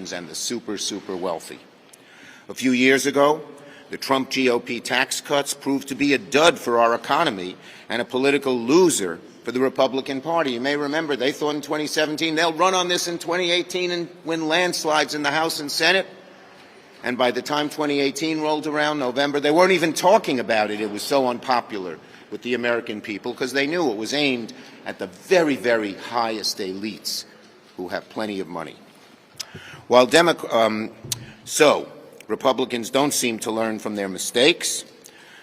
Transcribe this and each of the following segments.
corporations and the super wealthy. A few years ago, the Trump GOP tax cuts proved to be a dud for our economy and a political loser for the Republican Party. You may remember they thought in 2017 they'll run on this in 2018 and win landslides in the House and Senate. And by the time 2018 rolled around, November, they weren't even talking about it. It was so unpopular with the American people because they knew it was aimed at the very highest elites who have plenty of money. While Republicans don't seem to learn from their mistakes,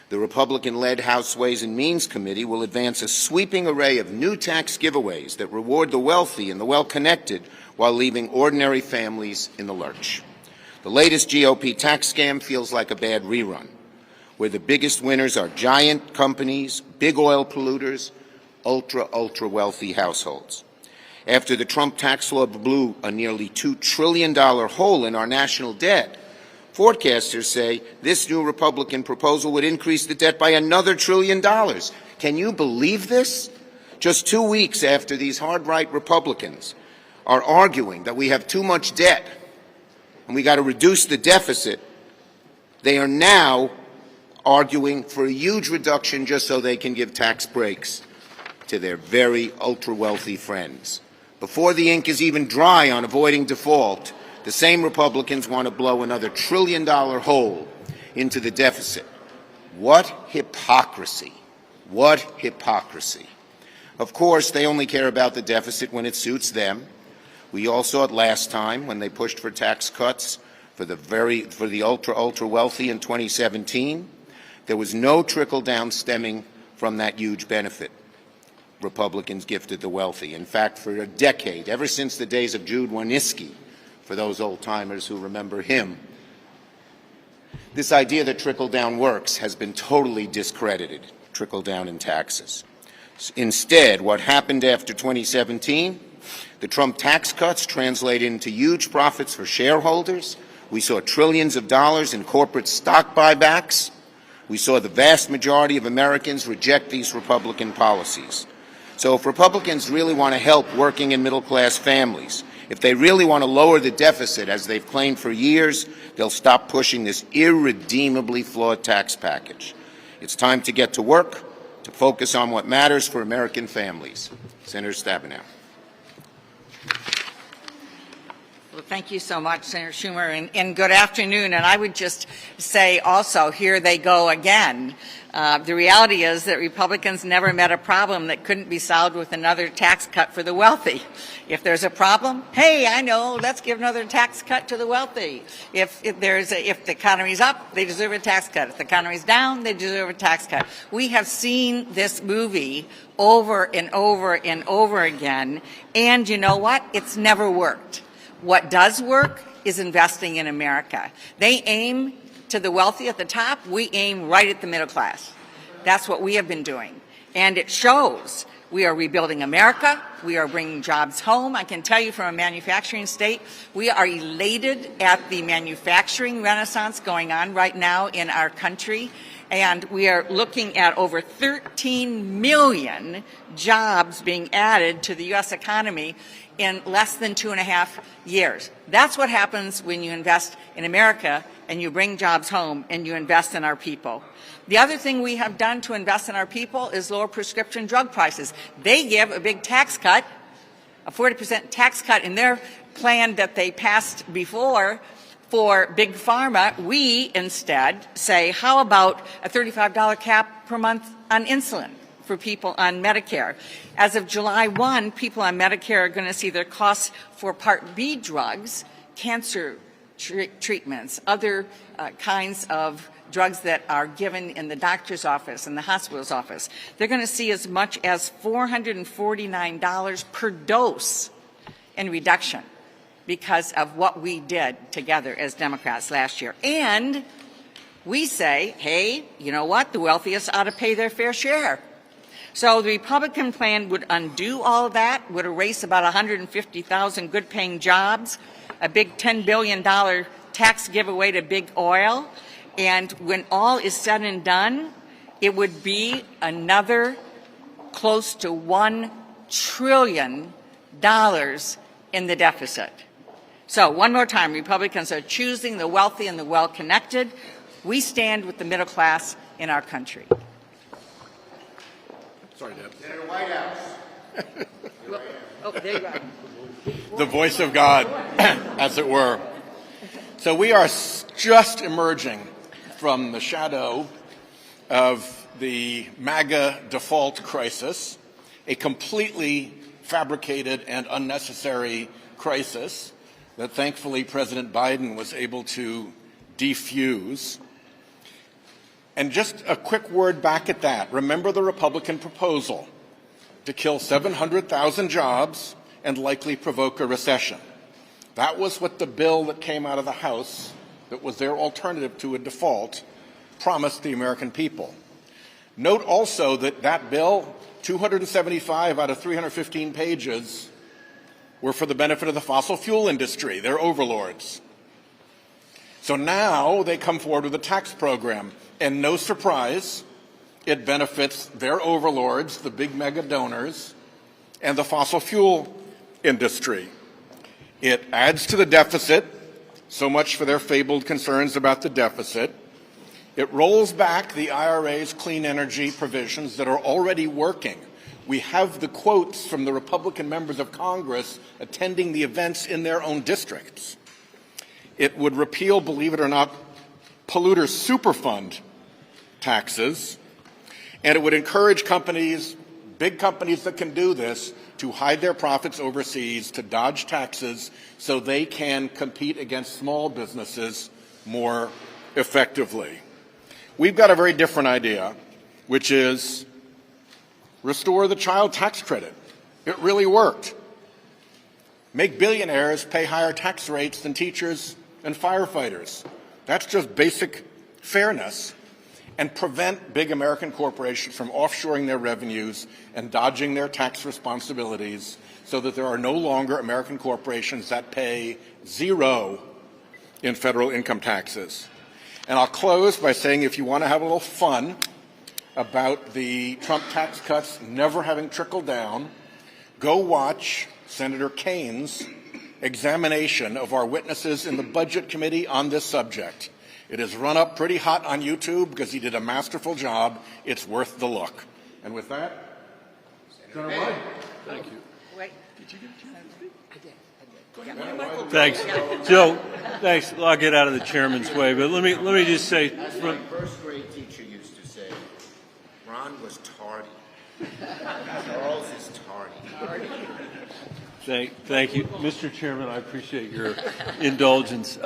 the Republican-led House Ways and Means Committee will advance a sweeping array of new tax giveaways that reward the wealthy and the well-connected while leaving ordinary families in the lurch. The latest GOP tax scam feels like a bad rerun, where the biggest winners are giant companies, big oil polluters, ultra wealthy households. After the Trump tax law blew a nearly $2 trillion hole in our national debt, forecasters say this new Republican proposal would increase the debt by another $1 trillion. Can you believe this? Just 2 weeks after these hard-right Republicans are arguing that we have too much debt and we got to reduce the deficit, they are now arguing for a huge reduction just so they can give tax breaks to their very ultra-wealthy friends. Before the ink is even dry on avoiding default, the same Republicans want to blow another $1 trillion hole into the deficit. What hypocrisy. What hypocrisy. Of course, they only care about the deficit when it suits them. We all saw it last time when they pushed for tax cuts for the ultra wealthy in 2017. There was no trickle-down stemming from that huge benefit Republicans gifted the wealthy. In fact, for a decade, ever since the days of Jude Wanniski, for those old-timers who remember him, this idea that trickle-down works has been totally discredited, trickle-down in taxes. Instead, what happened after 2017, the Trump tax cuts translated into huge profits for shareholders. We saw trillions of dollars in corporate stock buybacks. We saw the vast majority of Americans reject these Republican policies. So if Republicans really want to help working and middle-class families, if they really want to lower the deficit, as they've claimed for years, they'll stop pushing this irredeemably flawed tax package. It's time to get to work, to focus on what matters for American families. Senator Stabenow. Well, thank you so much, Senator Schumer, and good afternoon. And I would just say also, here they go again. The reality is that Republicans never met a problem that couldn't be solved with another tax cut for the wealthy. If there's a problem, hey, I know, let's give another tax cut to the wealthy. If the economy's up, they deserve a tax cut. If the economy's down, they deserve a tax cut. We have seen this movie over and over and over again, and you know what? It's never worked. What does work is investing in America. They aim to the wealthy at the top. We aim right at the middle class. That's what we have been doing. And it shows. We are rebuilding America. We are bringing jobs home. I can tell you from a manufacturing state, we are elated at the manufacturing renaissance going on right now in our country. And we are looking at over 13 million jobs being added to the U.S. economy in less than 2.5 years. That's what happens when you invest in America and you bring jobs home and you invest in our people. The other thing we have done to invest in our people is lower prescription drug prices. They give a big tax cut, a 40% tax cut in their plan that they passed before for big pharma. We instead say, how about a $35 cap per month on insulin for people on Medicare? As of July 1, people on Medicare are going to see their costs for Part B drugs, cancer treatments, other kinds of drugs that are given in the doctor's office and the hospital's office. They're going to see as much as $449 per dose in reduction because of what we did together as Democrats last year. And we say, hey, you know what? The wealthiest ought to pay their fair share. So the Republican plan would undo all of that, would erase about 150,000 good-paying jobs, a big $10 billion tax giveaway to big oil, and when all is said and done, it would be another close to $1 trillion in the deficit. So one more time, Republicans are choosing the wealthy and the well-connected. We stand with the middle class in our country. Sorry, Deb. Senator Whitehouse. Oh, there you are. The voice of God, as it were. So we are just emerging from the shadow of the MAGA default crisis, a completely fabricated and unnecessary crisis that thankfully President Biden was able to defuse. And just a quick word back at that. Remember the Republican proposal to kill 700,000 jobs and likely provoke a recession. That was what the bill that came out of the House, that was their alternative to a default, promised the American people. Note also that that bill, 275 out of 315 pages, were for the benefit of the fossil fuel industry, their overlords. So now they come forward with a tax program, and no surprise, it benefits their overlords, the big mega donors, and the fossil fuel industry. It adds to the deficit, so much for their fabled concerns about the deficit. It rolls back the IRA's clean energy provisions that are already working. We have the quotes from the Republican members of Congress attending the events in their own districts. It would repeal, believe it or not, polluter superfund taxes, and it would encourage companies, big companies that can do this, to hide their profits overseas, to dodge taxes so they can compete against small businesses more effectively. We've got a very different idea, which is restore the child tax credit. It really worked. Make billionaires pay higher tax rates than teachers and firefighters. That's just basic fairness. And prevent big American corporations from offshoring their revenues and dodging their tax responsibilities so that there are no longer American corporations that pay zero in federal income taxes. And I'll close by saying, if you want to have a little fun about the Trump tax cuts never having trickled down, go watch Senator Kane's examination of our witnesses in the Budget Committee on this subject. It is run up pretty hot on YouTube because he did a masterful job. It's worth the look. And with that, Senator Wyden. Thank you. Wait. Did you get a chance to speak? I did. Thanks. Joe, thanks. I'll get out of the chairman's way, but let me just say. As my first grade teacher used to say, Ron was tardy. Charles is tardy. Thank you. Mr. Chairman, I appreciate your indulgence.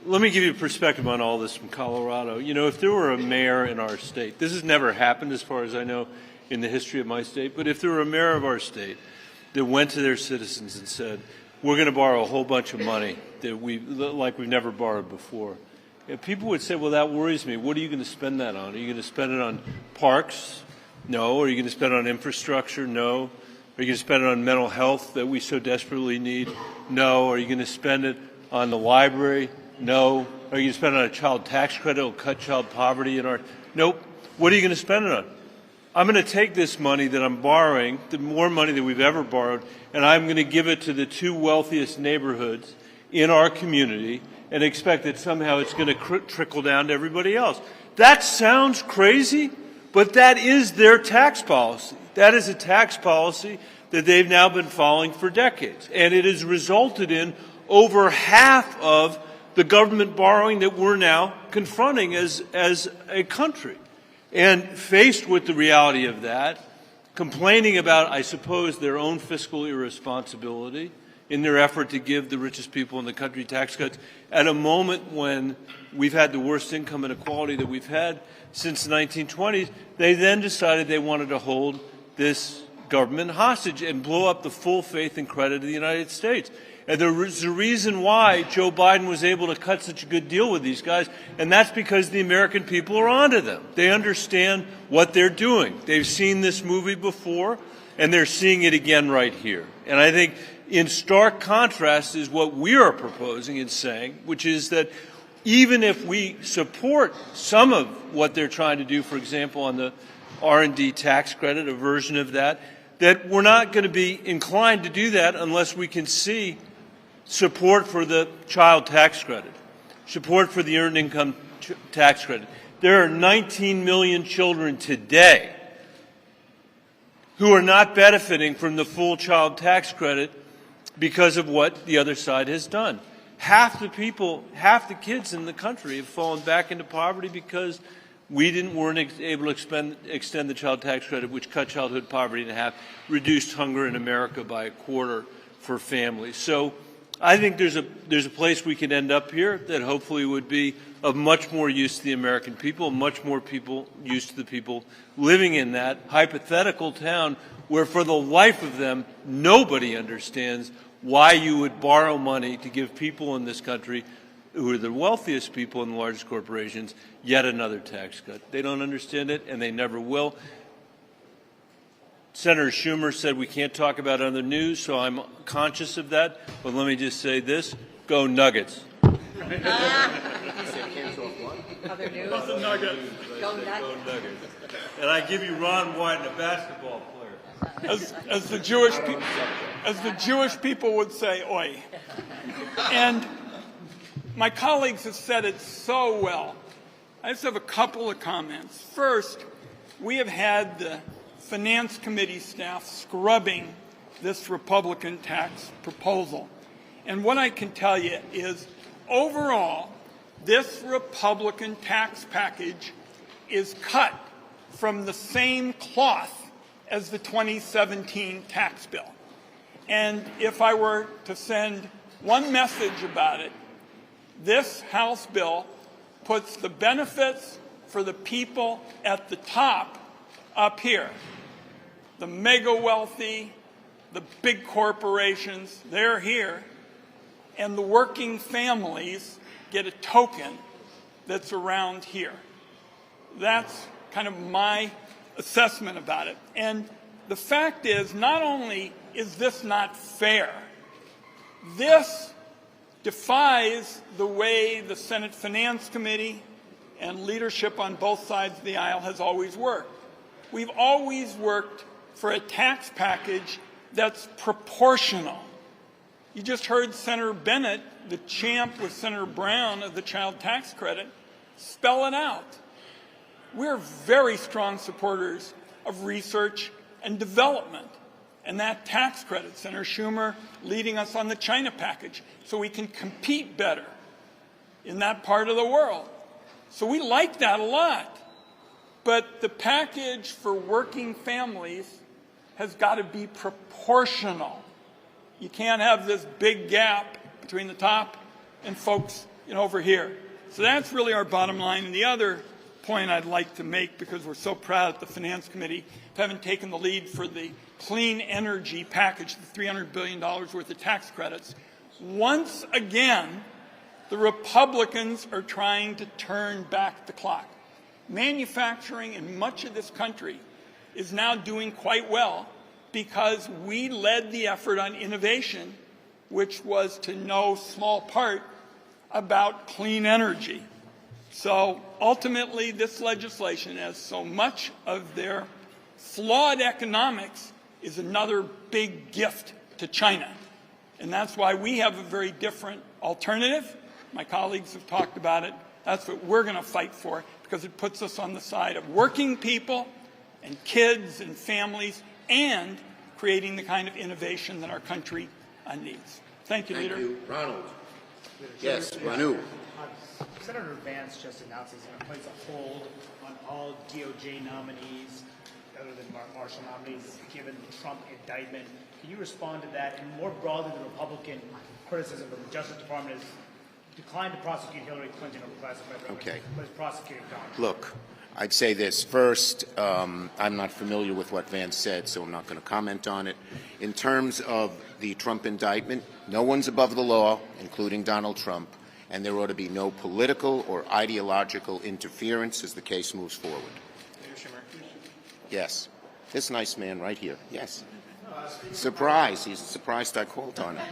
Let me give you a perspective on all this from Colorado. You know, if there were a mayor in our state, this has never happened as far as I know in the history of my state, but if there were a mayor of our state that went to their citizens and said, we're going to borrow a whole bunch of money that like we've never borrowed before, people would say, well, that worries me. What are you going to spend that on? Are you going to spend it on parks? No. Are you going to spend it on infrastructure? No. Are you going to spend it on mental health that we so desperately need? No. Are you going to spend it on the library? No. Are you going to spend it on a child tax credit? It'll cut child poverty in our... Nope. What are you going to spend it on? I'm going to take this money that I'm borrowing, the more money that we've ever borrowed, and I'm going to give it to the two wealthiest neighborhoods in our community and expect that somehow it's going to trickle down to everybody else. That sounds crazy, but that is their tax policy. That is a tax policy that they've now been following for decades, and it has resulted in over half of the government borrowing that we're now confronting as a country. And faced with the reality of that, complaining about, I suppose, their own fiscal irresponsibility in their effort to give the richest people in the country tax cuts at a moment when we've had the worst income inequality that we've had since the 1920s, they then decided they wanted to hold this government hostage and blow up the full faith and credit of the United States. And there's a reason why Joe Biden was able to cut such a good deal with these guys, and that's because the American people are onto them. They understand what they're doing. They've seen this movie before, and they're seeing it again right here. And I think in stark contrast is what we are proposing and saying, which is that even if we support some of what they're trying to do, for example, on the R&D tax credit, a version of that, that we're not going to be inclined to do that unless we can see support for the child tax credit, support for the earned income tax credit. There are 19 million children today who are not benefiting from the full child tax credit because of what the other side has done. Half the kids in the country have fallen back into poverty because we weren't able to extend the child tax credit, which cut childhood poverty in half, reduced hunger in America by a quarter for families. So I think there's a place we can end up here that hopefully would be of much more use to the American people, much more use to the people living in that hypothetical town where for the life of them nobody understands why you would borrow money to give people in this country who are the wealthiest people in the largest corporations yet another tax cut. They don't understand it, and they never will. Senator Schumer said we can't talk about other news, so I'm conscious of that. But let me just say this, go Nuggets. Other news? Go Nuggets. Go Nuggets. And I give you Ron Wyden, a basketball player. As the Jewish people would say, oi. And my colleagues have said it so well. I just have a couple of comments. First, we have had the Finance Committee staff scrubbing this Republican tax proposal. And what I can tell you is, overall, this Republican tax package is cut from the same cloth as the 2017 tax bill. And if I were to send one message about it, this House bill puts the benefits for the people at the top up here. The mega wealthy, the big corporations, they're here. And the working families get a token that's around here. That's kind of my assessment about it. And the fact is, not only is this not fair, this defies the way the Senate Finance Committee and leadership on both sides of the aisle has always worked. We've always worked for a tax package that's proportional. You just heard Senator Bennet, the champ with Senator Brown of the child tax credit, spell it out. We're very strong supporters of research and development and that tax credit. Senator Schumer leading us on the China package so we can compete better in that part of the world. So we like that a lot. But the package for working families has got to be proportional. You can't have this big gap between the top and folks over here. So that's really our bottom line. And the other point I'd like to make, because we're so proud at the Finance Committee of having taken the lead for the clean energy package, the $300 billion worth of tax credits, once again, the Republicans are trying to turn back the clock. Manufacturing in much of this country is now doing quite well because we led the effort on innovation, which was to no small part about clean energy. So ultimately, this legislation, as so much of their flawed economics, is another big gift to China. And that's why we have a very different alternative. My colleagues have talked about it. That's what we're going to fight for, because it puts us on the side of working people and kids and families and creating the kind of innovation that our country needs. Thank you, Leader. Thank you. Ronald. Yes, Ranu. Senator Vance just announced he's going to place a hold on all DOJ nominees other than Marshall nominees given the Trump indictment. Can you respond to that? And more broadly, the Republican criticism of the Justice Department has declined to prosecute Hillary Clinton over classified records, but has prosecuted Donald. Look, I'd say this. First, I'm not familiar with what Vance said, so I'm not going to comment on it. In terms of the Trump indictment, no one's above the law, including Donald Trump, and there ought to be no political or ideological interference as the case moves forward. Yes. This nice man right here. Yes. Surprise. He's surprised I called on him.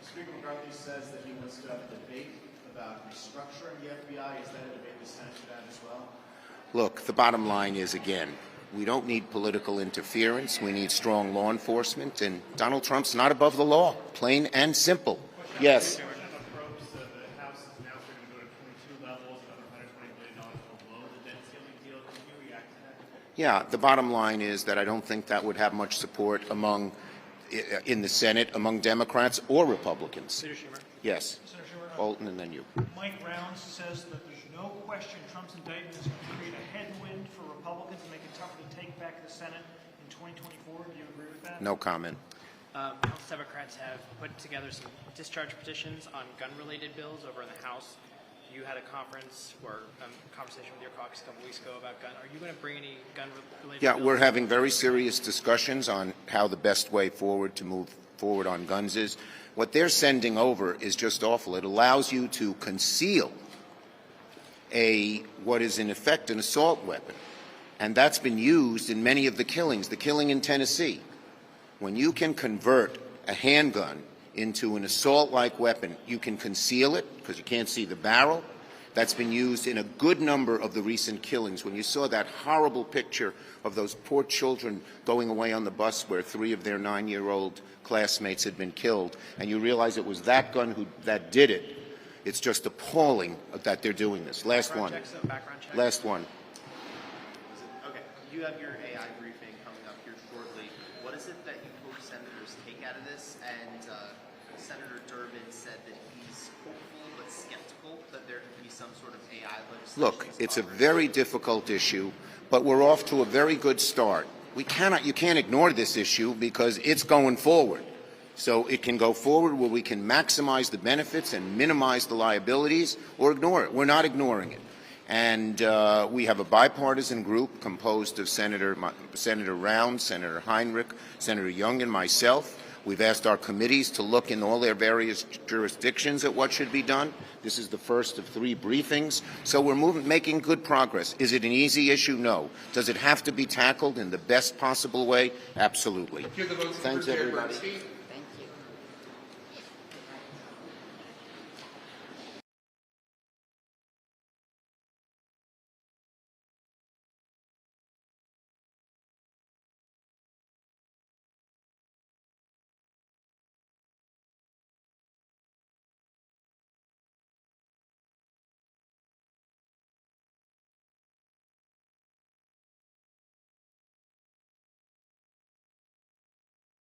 Speaker McCarthy says that he wants to have a debate about restructuring the FBI. Is that a debate the Senate should have as well? Look, the bottom line is, again, We don't need political interference. We need strong law enforcement, and Donald Trump's not above the law, plain and simple. Yes. The House is now going to go to 22 levels, another $120 billion below the debt ceiling deal. Can you react to that? Yeah, the bottom line is that I don't think that would have much support in the Senate among Democrats or Republicans. Senator Schumer. Yes. Senator Schumer. Bolton and then you. Mike Rounds says that there's no question Trump's indictment is going to create a headwind for Republicans and make it tougher to take back the Senate in 2024. Do you agree with that? No comment. House Democrats have put together some discharge petitions on gun-related bills over in the House. You had a conference or conversation with your caucus a couple weeks ago about gun. Are you going to bring any gun-related Yeah, bills? we're having very serious discussions on how the best way forward to move forward on guns is. What they're sending over is just awful. It allows you to conceal what is in effect an assault weapon, and that's been used in many of the killings. The killing in Tennessee, when you can convert a handgun into an assault-like weapon, you can conceal it because you can't see the barrel. That's been used in a good number of the recent killings. When you saw that horrible picture of those poor children going away on the bus where 3 of their 9-year-old classmates had been killed, and you realize it was that gun that did it, it's just appalling that they're doing this. Last one. Background check? Last one. Okay, you have your AI briefing coming up here shortly. What is it that you hope senators take out of this? And Senator Durbin said that he's hopeful but skeptical that there could be some sort of AI legislation. Look, it's a very difficult issue, but we're off to a very good start. You can't ignore this issue because it's going forward. So it can go forward where we can maximize the benefits and minimize the liabilities, or ignore it. We're not ignoring it. And we have a bipartisan group composed of Senator Rounds, Senator Heinrich, Senator Young, and myself. We've asked our committees to look in all their various jurisdictions at what should be done. This is the first of 3 briefings. So we're making good progress. Is it an easy issue? No. Does it have to be tackled in the best possible way? Absolutely. Thanks, everybody.